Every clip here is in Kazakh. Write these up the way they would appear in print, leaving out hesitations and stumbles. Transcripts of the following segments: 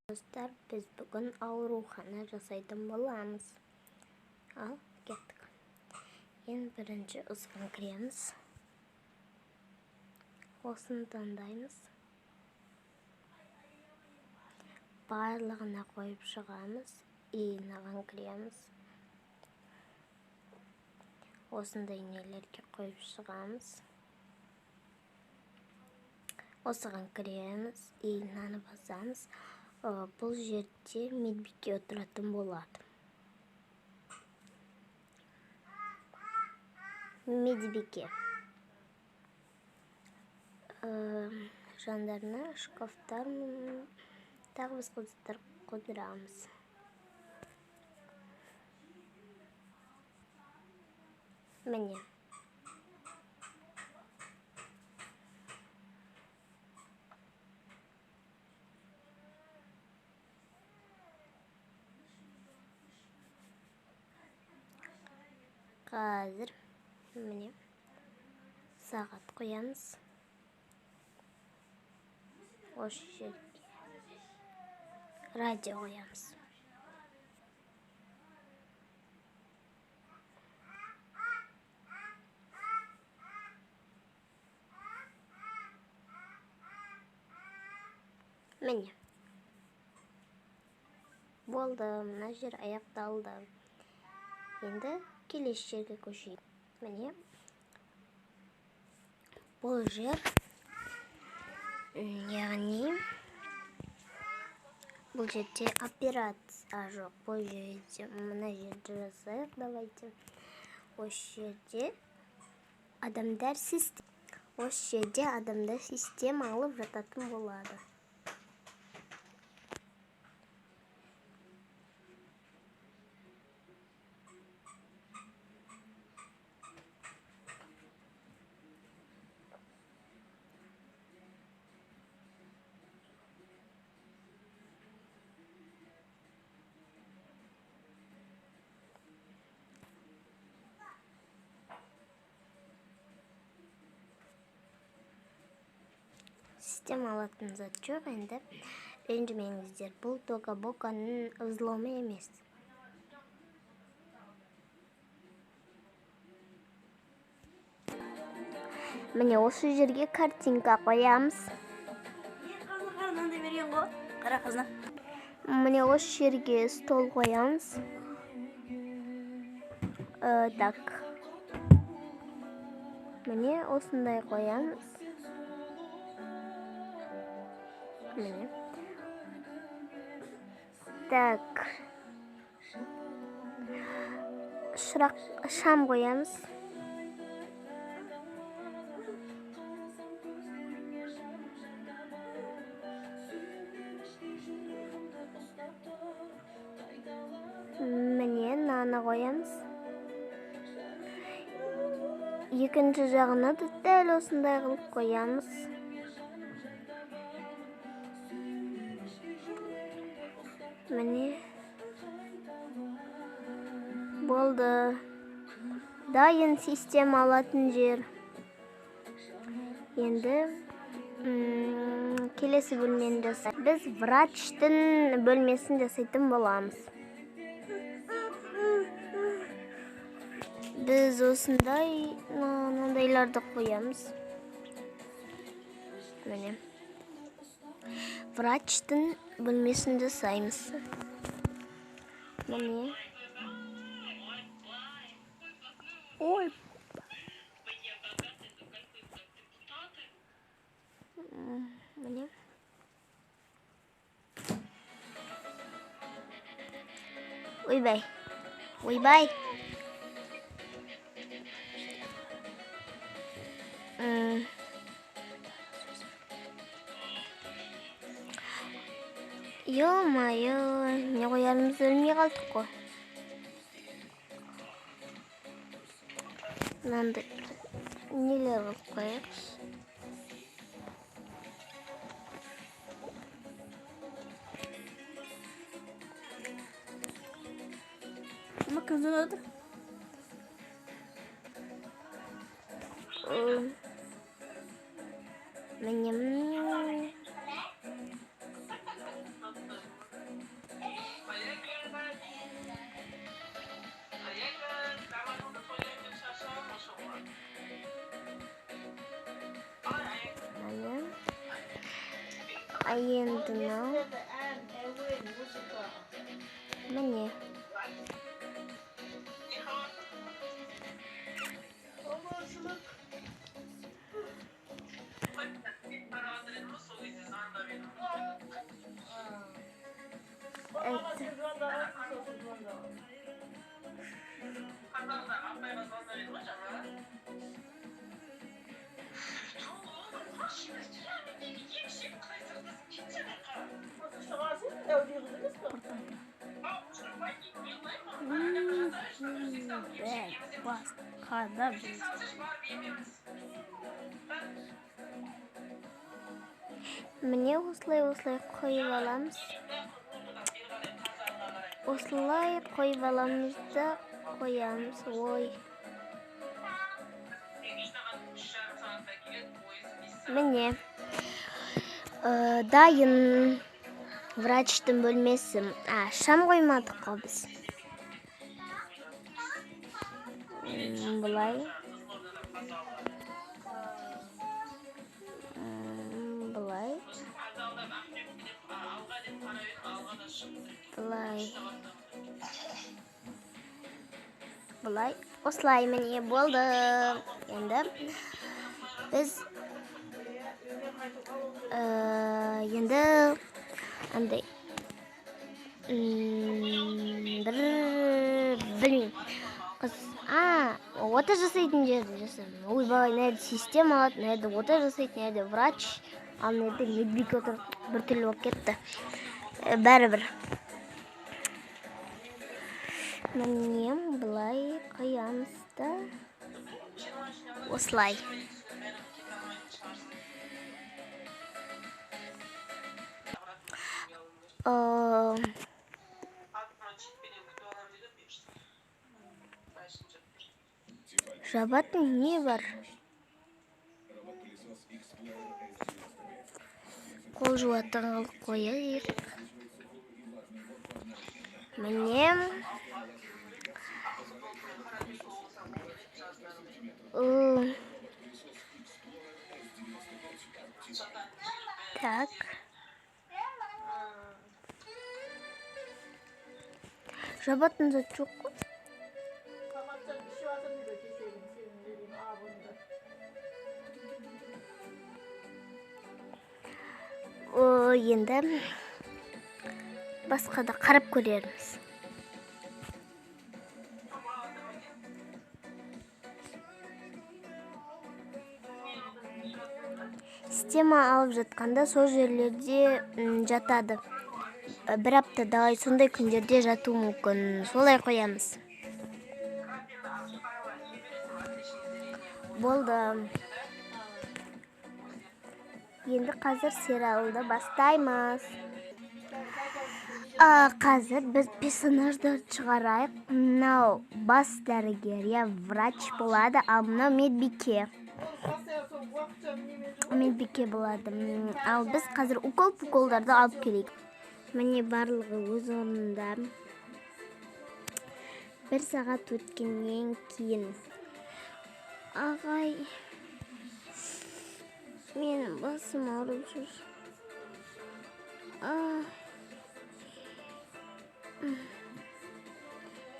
Dostlar, biz bugün aurухana жасайтын боламыз. Ал, кеттік. Ең бірінші ысқын кіреміз. Осыны таңдаймыз. Барлығына қойып шығамыз. Иінаған кіреміз. Осындай нелерге қойып шығамыз. Осыған кіреміз. Иінаны басамыз. Бұл жерде медбике отыратын болады. Медбике. Жандарына шкафтар тағы басқа заттар қойдырамыз. Міне. Қазір міне сағат қоямыз. Осы жерге радио қоямыз. Міне. Болды, мына жер аяқталды. Енді келесі жерге көшейік. Міне. Бұл жер, яғни бұл жерде операция жоқ. Бұл жерде мына жерде жасайық, давайте. Осы жерде адамдар система алып жататын болады. Система алатын зат жоқ, енді ренжімеңіздер. Бұл Тока-Боканың взломы емес. Міне осы жерге картинка қоямыз. Міне осы жерге стол қоямыз. Так. Міне осындай қоямыз. Міне. Так. Шам қоямыз. Міне наны қоямыз. Екінші жағына да дәл осындай қылып қоямыз. Міне. Болды. Дайын система алатын жер. Енді келесі бөлмені жасаймыз. Біз врачтың бөлмесін жасайтын боламыз. Біз осындай мынандайларды қоямыз. Міне. Врачтың бөлмесін жасаймыз. Міне. Ой. Міне. Ойбай. Ойбай. Ё-моё, не қоярымызды білмей қалдық қой. Мынандай нелер қылып қояйықшы. Кім звонады? Міне. айындына. Міне. Басқада біз. Міне осылай қойып аламыз. Осылай қойып аламыз да қоямыз. Ой. Міне. Дайын врачтың бөлмесі. Шам қоймадық қой біз. Бұлай. Бұлай. Бұлай. Осылай міне болды. Енді біз енді андай білмеймін. Ота жасайтын жерді жасаймын. Ойбай, нәді система алады, нәді ота жасайтын, нәді врач, ал нәді медбике отырып бір түрлі болып кетті. Бәрі-бір. Міне бұлай қоямыз да. Осылай. Жабатын не бар? Қол жуатын алып қояйық. Міне. Так. Жабатын зат жоқ қой. Енді басқада қарап көрерміз. Система алып жатқанда сол жерлерде жатады. Бір аптадай сондай күндерде жату мүмкін. Солай қоямыз. Болды. Енді қазір сериалды бастаймыз. Қазір біз персонажды шығарайық. Мынау бас дәрігер, я врач болады, ал мынау медбике. Медбике болады. Ал біз қазір укол-пуколдарды алып келейік. Міне барлығы өз орнында. 1 сағат өткеннен кейін. Ағай, менің басым ауырып жүр.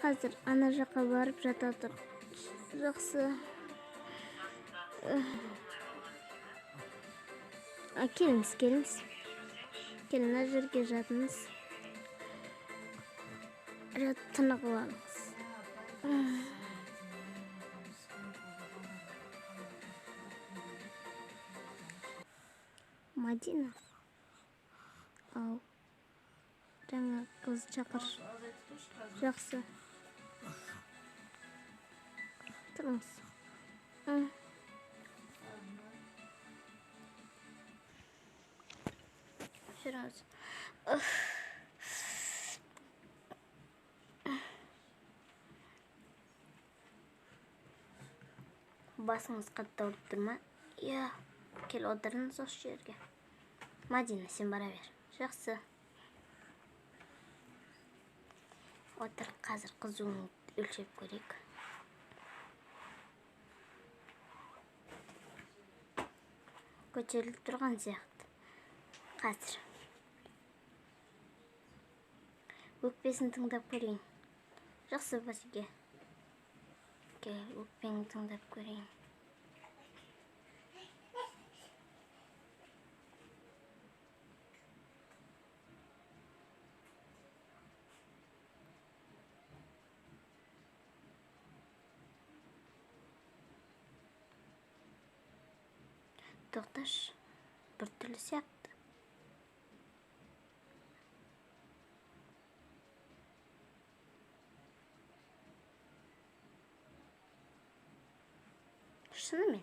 Қазір ана жаққа барып жатады. Жақсы. Келіңіз. Келін, ана жерге жатыңыз. Тынық алыңыз. Мадина. Ау. Жаңа қыз шақыр. Жақсы. Тұрыңыз. Жүріңіз. Басыңыз қатты ауырып тұр ма? Иә. Кел, отырыңыз осы жерге. Мадина, сен бара бер. Жақсы. Отыр, қазір қызуын өлшеп көрейік. Көтеріліп тұрған сияқты. Қазір. Өкпесін тыңдап көрейін. Жақсы бәсеке. Өкпені тыңдап көрейін. Тоқташ, бір түрлі сияқты. Шынымен.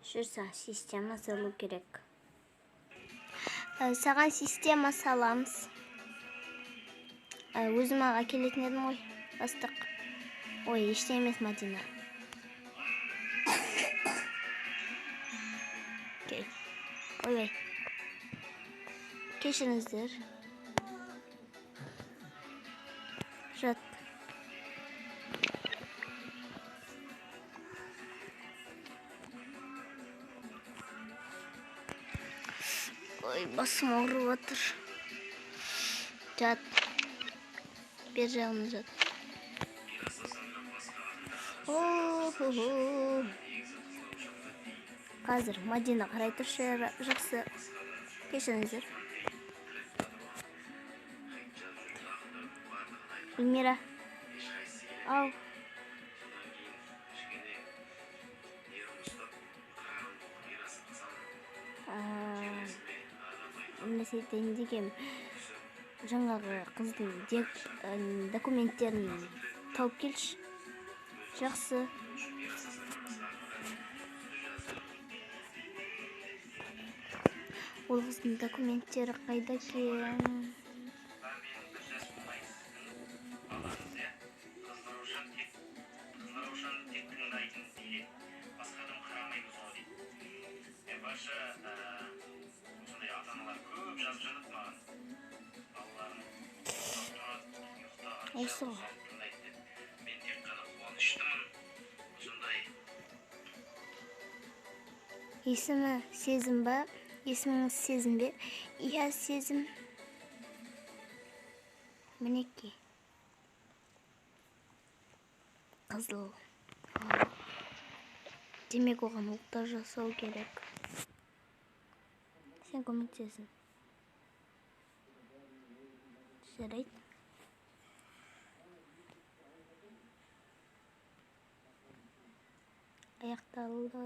Жүрсің, система салу керек. Саған система саламыз. Өзім аға келетін едім ғой, бастық. Ой, еште емес, Мадина. Ой. Кешіріңіздер. Жат. Ой, басым ауырып отыр. Жат. Бер жағына жат. Қазір Мадина қарай тұршы, жақсы. Кешіріңіздер. Гүлмира. Ау. Нәрсе айтайын дегем. Жаңағы қыздың документтерін тауып келші. Жақсы. Ол қыздың документтері қайда екен? Осы ғой. Есімі Сезім ба? Есіміңіз Сезім бе? Иә, Сезім. Мінеки. Қызыл. Демек оған ұлттар жасау керек. Сен көмектесің. Жарайды. Аяқталды.